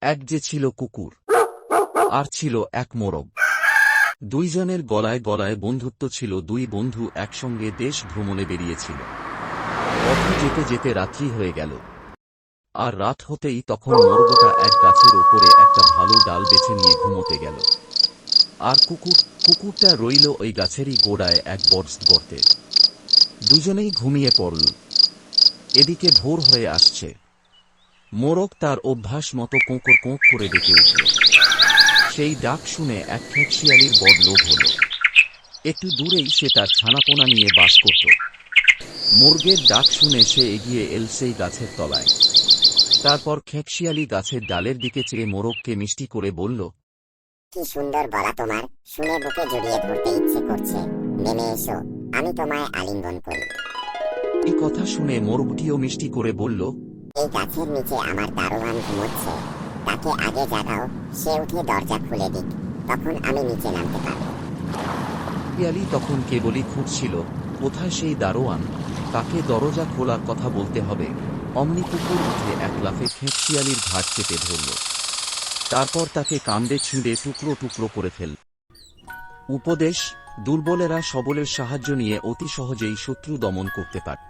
এক যে ছিল কুকুর, আর ছিল এক মোরগ। দুইজনের গলায় গলায় বন্ধুত্ব ছিল। দুই বন্ধু একসঙ্গে দেশ ভ্রমণে বেরিয়েছিল। পথে যেতে যেতে রাত্রি হয়ে গেল। আর রাত হতেই তখন মোরগটা এক গাছের ওপরে একটা ভালো ডাল বেছে নিয়ে ঘুমোতে গেল। আর কুকুরটা রইল ওই গাছেরই গোড়ায় এক বড় গর্তে। দুজনেই ঘুমিয়ে পড়ল। এদিকে ভোর হয়ে আসছে। মোরগ তার অভ্যাস মতো কোঁকর কোঁক করে ডেকে উঠল। সেই ডাক শুনে এক খেকশিয়ালির বড় লোভ হল। একটু দূরেই সে তার ছানাপোনা নিয়ে বাস করত। মোরগের ডাক শুনে সে এগিয়ে এল সেই গাছের তলায়। তারপর খেকশিয়ালি গাছের ডালের দিকে চেয়ে মোরগকে মিষ্টি করে বলল, কি সুন্দর গলা তোমার, শুনে বুকে জড়িয়ে ধরতে ইচ্ছে করছে। নেমে এসো, আমি তোমায় আলিঙ্গন করি। এই কথা শুনে মোরগটিও মিষ্টি করে বলল, এই গাছের নিচে আমার দারোয়ান ঘুমোচ্ছে, তাকে আগে জাগাও, সে উঠে দরজা খুলে দিক, তখন আমি নিচে নামতে পারব। শিয়ালি তখন কেবলই খুঁজছিল কোথায় সেই দারোয়ান, তাকে দরজা খোলার কথা বলতে হবে। অমনি কুকুর উঠে এক লাফে খেকশিয়ালির ঘাড় চেপে ধরল। তারপর তাকে কামড়ে ছিঁড়ে টুকরো টুকরো করে ফেলল। উপদেশ: দুর্বলেরা সবলের সাহায্য নিয়ে অতি সহজেই শত্রু দমন করতে পারে।